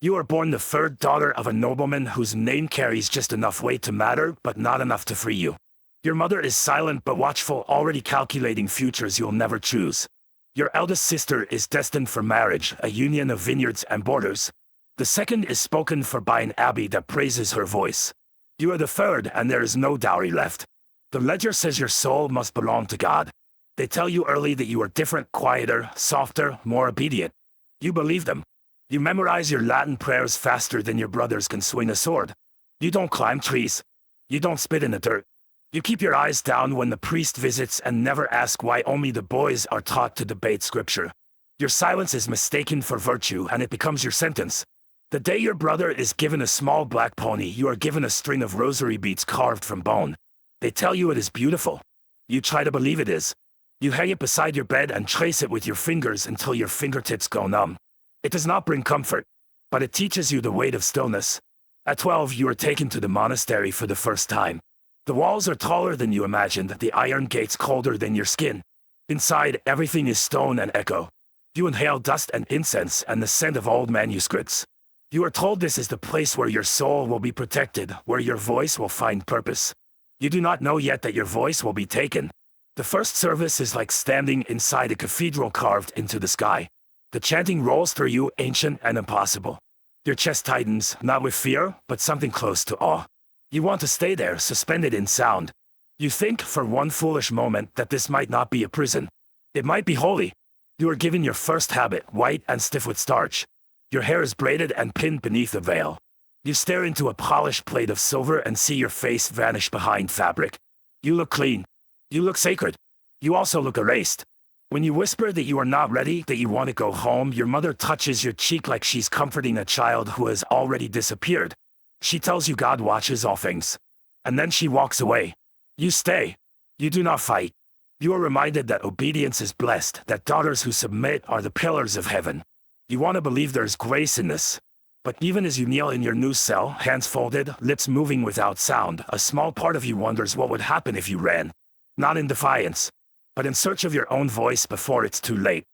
You are born the third daughter of a nobleman whose name carries just enough weight to matter, but not enough to free you. Your mother is silent but watchful, already calculating futures you'll never choose. Your eldest sister is destined for marriage, a union of vineyards and borders. The second is spoken for by an abbey that praises her voice. You are the third, and there is no dowry left. The ledger says your soul must belong to God. They tell you early that you are different, quieter, softer, more obedient. You believe them. You memorize your Latin prayers faster than your brothers can swing a sword. You don't climb trees. You don't spit in the dirt. You keep your eyes down when the priest visits and never ask why only the boys are taught to debate scripture. Your silence is mistaken for virtue, and it becomes your sentence. The day your brother is given a small black pony, you are given a string of rosary beads carved from bone. They tell you it is beautiful. You try to believe it is. You hang it beside your bed and trace it with your fingers until your fingertips go numb. It does not bring comfort, but it teaches you the weight of stillness. At 12, you are taken to the monastery for the first time. The walls are taller than you imagined, the iron gates colder than your skin. Inside, everything is stone and echo. You inhale dust and incense and the scent of old manuscripts. You are told this is the place where your soul will be protected, where your voice will find purpose. You do not know yet that your voice will be taken. The first service is like standing inside a cathedral carved into the sky. The chanting rolls through you, ancient and impossible. Your chest tightens, not with fear, but something close to awe. You want to stay there, suspended in sound. You think, for one foolish moment, that this might not be a prison. It might be holy. You are given your first habit, white and stiff with starch. Your hair is braided and pinned beneath a veil. You stare into a polished plate of silver and see your face vanish behind fabric. You look clean. You look sacred. You also look erased. When you whisper that you are not ready, that you want to go home, your mother touches your cheek like she's comforting a child who has already disappeared. She tells you God watches all things. And then she walks away. You stay. You do not fight. You are reminded that obedience is blessed, that daughters who submit are the pillars of heaven. You want to believe there is grace in this. But even as you kneel in your new cell, hands folded, lips moving without sound, a small part of you wonders what would happen if you ran. Not in defiance, but in search of your own voice before it's too late.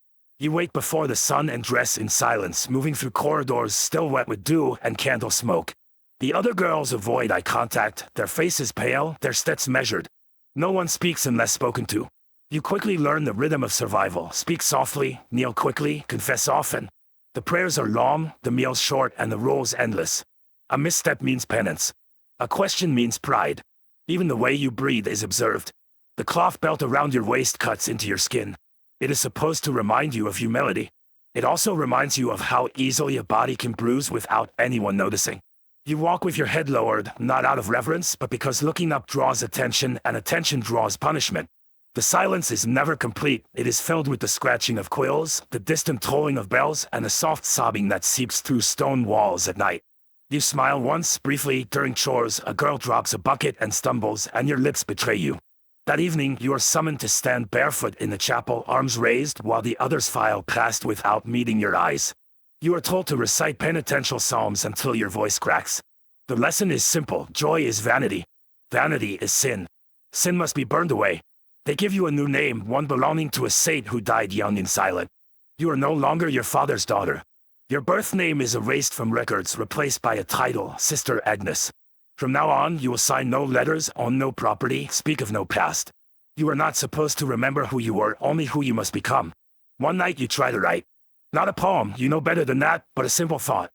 You wait before the sun and dress in silence, moving through corridors still wet with dew and candle smoke. The other girls avoid eye contact, their faces pale, their steps measured. No one speaks unless spoken to. You quickly learn the rhythm of survival, speak softly, kneel quickly, confess often. The prayers are long, the meals short, and the rules endless. A misstep means penance. A question means pride. Even the way you breathe is observed. The cloth belt around your waist cuts into your skin. It is supposed to remind you of humility. It also reminds you of how easily a body can bruise without anyone noticing. You walk with your head lowered, not out of reverence, but because looking up draws attention, and attention draws punishment. The silence is never complete. It is filled with the scratching of quills, the distant tolling of bells, and the soft sobbing that seeps through stone walls at night. You smile once, briefly, during chores. A girl drops a bucket and stumbles, and your lips betray you. That evening, you are summoned to stand barefoot in the chapel, arms raised, while the others file past without meeting your eyes. You are told to recite penitential psalms until your voice cracks. The lesson is simple. Joy is vanity. Vanity is sin. Sin must be burned away. They give you a new name, one belonging to a saint who died young and silent. You are no longer your father's daughter. Your birth name is erased from records, replaced by a title, Sister Agnes. From now on, you will sign no letters, own no property, speak of no past. You are not supposed to remember who you were, only who you must become. One night you try to write. Not a poem, you know better than that, but a simple thought.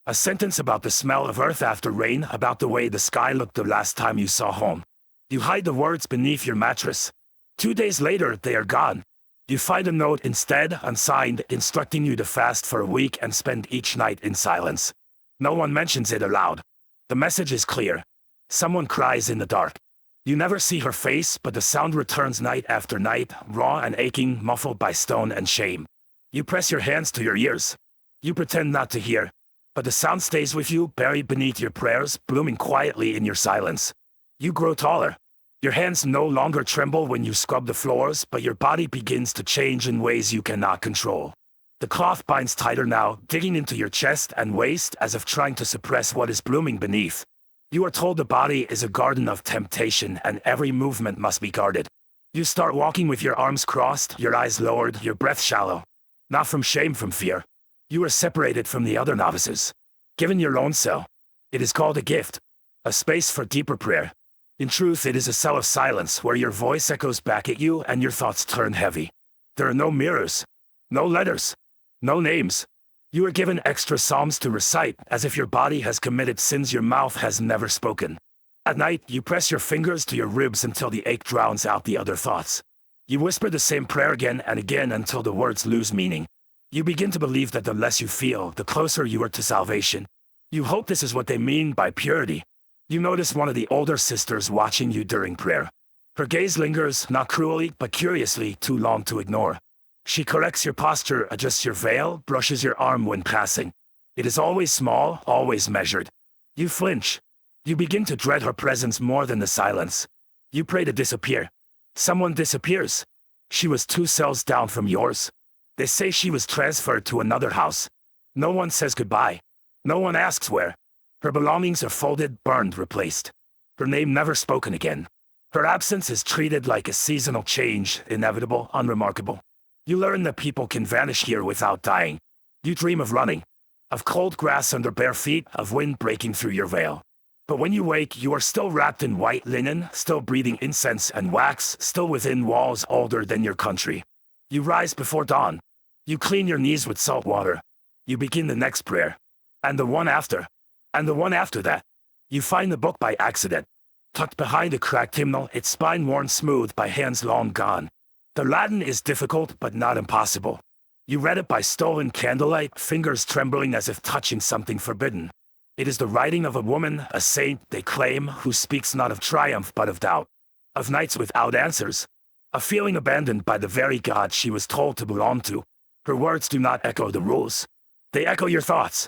A sentence about the smell of earth after rain, about the way the sky looked the last time you saw home. You hide the words beneath your mattress. 2 days later, they are gone. You find a note instead, unsigned, instructing you to fast for a week and spend each night in silence. No one mentions it aloud. The message is clear. Someone cries in the dark. You never see her face, but the sound returns night after night, raw and aching, muffled by stone and shame. You press your hands to your ears. You pretend not to hear. But the sound stays with you, buried beneath your prayers, blooming quietly in your silence. You grow taller. Your hands no longer tremble when you scrub the floors, but your body begins to change in ways you cannot control. The cloth binds tighter now, digging into your chest and waist as if trying to suppress what is blooming beneath. You are told the body is a garden of temptation and every movement must be guarded. You start walking with your arms crossed, your eyes lowered, your breath shallow. Not from shame, from fear. You are separated from the other novices. given your own cell. It is called a gift, a space for deeper prayer. In truth, it is a cell of silence where your voice echoes back at you and your thoughts turn heavy. There are no mirrors, no letters, no names. You are given extra psalms to recite as if your body has committed sins your mouth has never spoken. At night, you press your fingers to your ribs until the ache drowns out the other thoughts. You whisper the same prayer again and again until the words lose meaning. You begin to believe that the less you feel, the closer you are to salvation. You hope this is what they mean by purity. You notice one of the older sisters watching you during prayer. Her gaze lingers, not cruelly, but curiously, too long to ignore. She corrects your posture, adjusts your veil, brushes your arm when passing. It is always small, always measured. You flinch. You begin to dread her presence more than the silence. You pray to disappear. Someone disappears. She was 2 cells down from yours. They say she was transferred to another house. No one says goodbye. No one asks where. Her belongings are folded, burned, replaced. Her name never spoken again. Her absence is treated like a seasonal change, inevitable, unremarkable. You learn that people can vanish here without dying. You dream of running, of cold grass under bare feet, of wind breaking through your veil. But when you wake, you are still wrapped in white linen, still breathing incense and wax, still within walls older than your country. You rise before dawn. You clean your knees with salt water. You begin the next prayer. And the one after. And the one after that. You find the book by accident. Tucked behind a cracked hymnal, its spine worn smooth by hands long gone. The Latin is difficult, but not impossible. You read it by stolen candlelight, fingers trembling as if touching something forbidden. It is the writing of a woman, a saint, they claim, who speaks not of triumph but of doubt. Of nights without answers. A feeling abandoned by the very God she was told to belong to. Her words do not echo the rules. They echo your thoughts.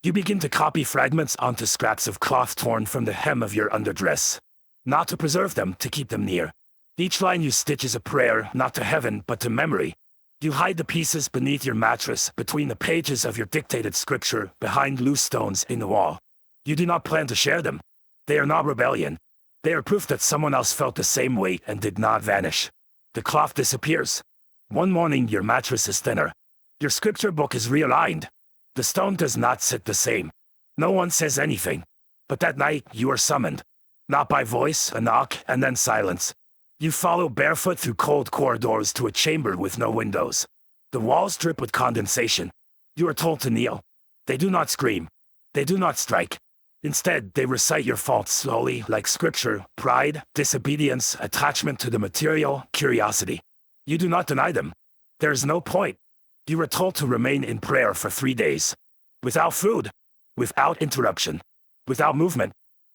You begin to copy fragments onto scraps of cloth torn from the hem of your underdress. Not to preserve them, to keep them near. Each line you stitch is a prayer, not to heaven, but to memory. You hide the pieces beneath your mattress, between the pages of your dictated scripture, behind loose stones in the wall. You do not plan to share them. They are not rebellion. They are proof that someone else felt the same weight and did not vanish. The cloth disappears. One morning your mattress is thinner. Your scripture book is realigned. The stone does not sit the same. No one says anything. But that night you are summoned. Not by voice, a knock, and then silence. You follow barefoot through cold corridors to a chamber with no windows. The walls drip with condensation. You are told to kneel. They do not scream. They do not strike. Instead, they recite your faults slowly, like scripture: pride, disobedience, attachment to the material, curiosity. You do not deny them. There is no point. You are told to remain in prayer for 3 days. Without food. Without interruption. Without movement.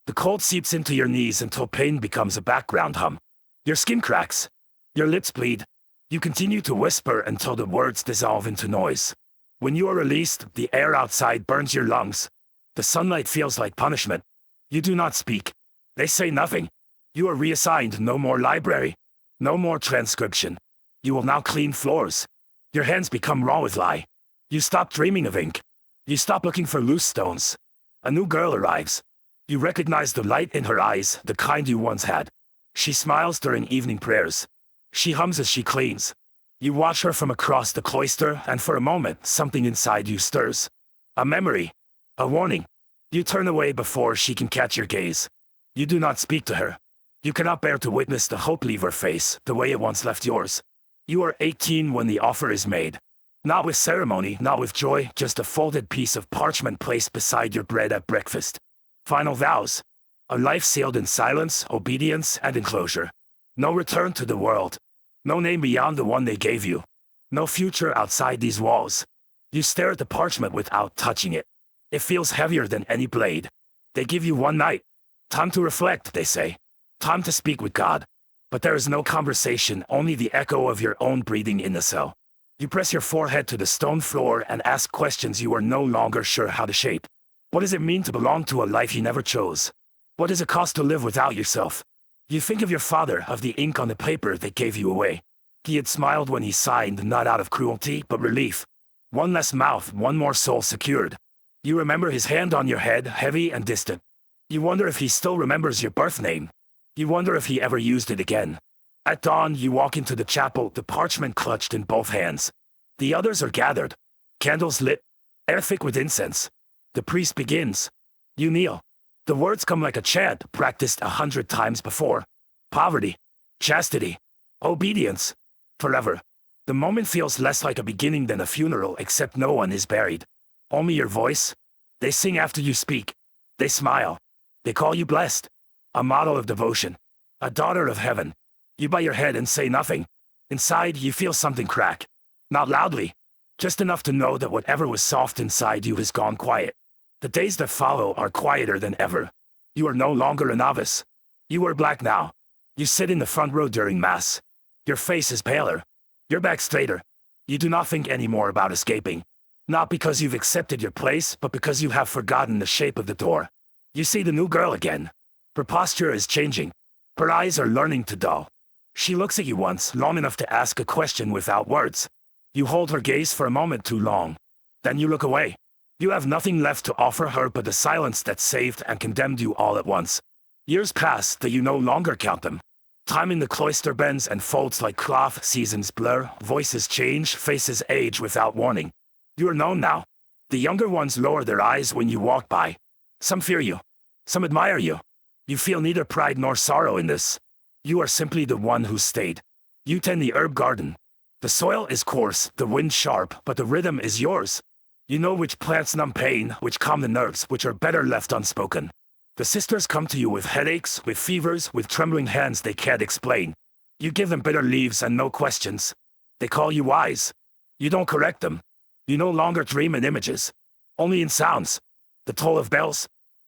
The cold seeps into your knees until pain becomes a background hum. Your skin cracks. Your lips bleed. You continue to whisper until the words dissolve into noise. When you are released, the air outside burns your lungs. The sunlight feels like punishment. You do not speak. They say nothing. You are reassigned. No more library. No more transcription. You will now clean floors. Your hands become raw with lye. You stop dreaming of ink. You stop looking for loose stones. A new girl arrives. You recognize the light in her eyes, the kind you once had. She smiles during evening prayers. She hums as she cleans. You watch her from across the cloister, and for a moment, something inside you stirs. A memory. A warning. You turn away before she can catch your gaze. You do not speak to her. You cannot bear to witness the hope leave her face, the way it once left yours. You are 18 when the offer is made. Not with ceremony, not with joy, just a folded piece of parchment placed beside your bread at breakfast. Final vows. A life sealed in silence, obedience, and enclosure. No return to the world. No name beyond the one they gave you. No future outside these walls. You stare at the parchment without touching it. It feels heavier than any blade. They give you 1 night. Time to reflect, they say. Time to speak with God. But there is no conversation, only the echo of your own breathing in the cell. You press your forehead to the stone floor and ask questions you are no longer sure how to shape. What does it mean to belong to a life you never chose? What does it cost to live without yourself? You think of your father, of the ink on the paper that gave you away. He had smiled when he signed, not out of cruelty, but relief. 1 less mouth, 1 more soul secured. You remember his hand on your head, heavy and distant. You wonder if he still remembers your birth name. You wonder if he ever used it again. At dawn, you walk into the chapel, the parchment clutched in both hands. The others are gathered. Candles lit. Air thick with incense. The priest begins. You kneel. The words come like a chant practiced 100 times before. Poverty. Chastity. Obedience. Forever. The moment feels less like a beginning than a funeral, except no one is buried. Only your voice. They sing after you speak. They smile. They call you blessed. A model of devotion. A daughter of heaven. You bow your head and say nothing. Inside, you feel something crack. Not loudly. Just enough to know that whatever was soft inside you has gone quiet. The days that follow are quieter than ever. You are no longer a novice. You are black now. You sit in the front row during Mass. Your face is paler. Your back straighter. You do not think anymore about escaping. Not because you've accepted your place, but because you have forgotten the shape of the door. You see the new girl again. Her posture is changing. Her eyes are learning to dull. She looks at you once, long enough to ask a question without words. You hold her gaze for a moment too long. Then you look away. You have nothing left to offer her but the silence that saved and condemned you all at once. Years pass that you no longer count them. Time in the cloister bends and folds like cloth, seasons blur, voices change, faces age without warning. You are known now. The younger ones lower their eyes when you walk by. Some fear you. Some admire you. You feel neither pride nor sorrow in this. You are simply the one who stayed. You tend the herb garden. The soil is coarse, the wind sharp, but the rhythm is yours. You know which plants numb pain, which calm the nerves, which are better left unspoken. The sisters come to you with headaches, with fevers, with trembling hands they can't explain. You give them bitter leaves and no questions. They call you wise. You don't correct them. You no longer dream in images. Only in sounds. The toll of bells.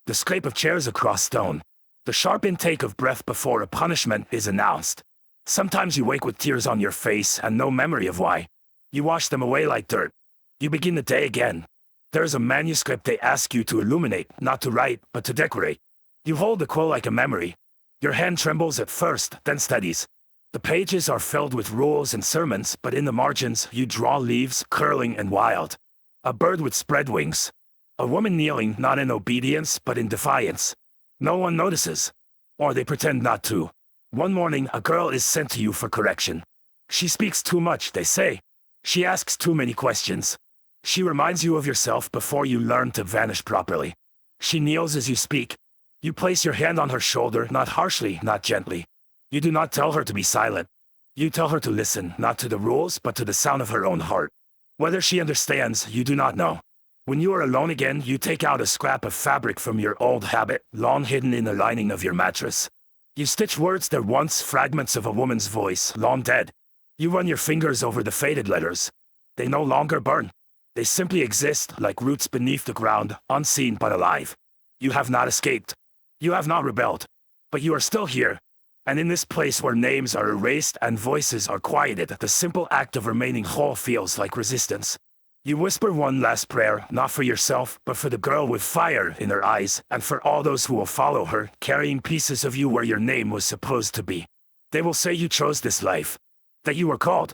The scrape of chairs across stone. The sharp intake of breath before a punishment is announced. Sometimes you wake with tears on your face and no memory of why. You wash them away like dirt. You begin the day again. There is a manuscript they ask you to illuminate, not to write, but to decorate. You hold the quill like a memory. Your hand trembles at first, then steadies. The pages are filled with rules and sermons, but in the margins you draw leaves, curling and wild. A bird with spread wings. A woman kneeling not in obedience, but in defiance. No one notices. Or they pretend not to. One morning, a girl is sent to you for correction. She speaks too much, they say. She asks too many questions. She reminds you of yourself before you learn to vanish properly. She kneels as you speak. You place your hand on her shoulder, not harshly, not gently. You do not tell her to be silent. You tell her to listen, not to the rules, but to the sound of her own heart. Whether she understands, you do not know. When you are alone again, you take out a scrap of fabric from your old habit, long hidden in the lining of your mattress. You stitch words that once fragments of a woman's voice, long dead. You run your fingers over the faded letters. They no longer burn. They simply exist like roots beneath the ground, unseen but alive. You have not escaped. You have not rebelled. But you are still here. And in this place where names are erased and voices are quieted, the simple act of remaining whole feels like resistance. You whisper one last prayer, not for yourself, but for the girl with fire in her eyes, and for all those who will follow her, carrying pieces of you where your name was supposed to be. They will say you chose this life. That you were called.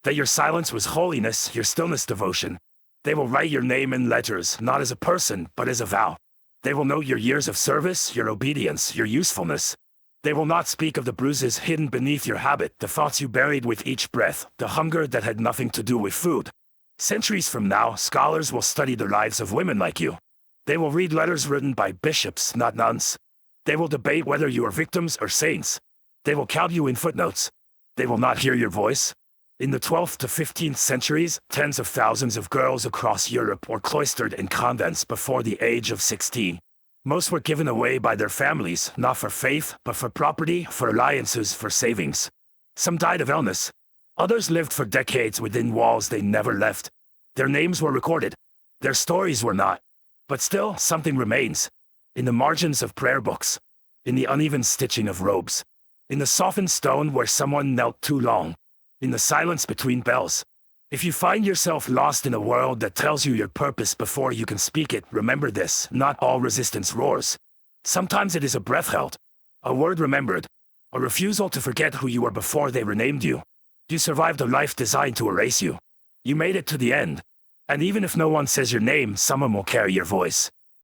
That your silence was holiness, your stillness devotion. They will write your name in letters, not as a person, but as a vow. They will know your years of service, your obedience, your usefulness. They will not speak of the bruises hidden beneath your habit, the thoughts you buried with each breath, the hunger that had nothing to do with food. Centuries from now, scholars will study the lives of women like you. They will read letters written by bishops, not nuns. They will debate whether you are victims or saints. They will count you in footnotes. They will not hear your voice. In the 12th to 15th centuries, tens of thousands of girls across Europe were cloistered in convents before the age of 16. Most were given away by their families, not for faith, but for property, for alliances, for savings. Some died of illness. Others lived for decades within walls they never left. Their names were recorded. Their stories were not. But still, something remains. In the margins of prayer books. In the uneven stitching of robes. In the softened stone where someone knelt too long. In the silence between bells. If you find yourself lost in a world that tells you your purpose before you can speak it, remember this: not all resistance roars. Sometimes it is a breath held. A word remembered. A refusal to forget who you were before they renamed you. You survived a life designed to erase you. You made it to the end. And even if no one says your name, someone will carry your voice.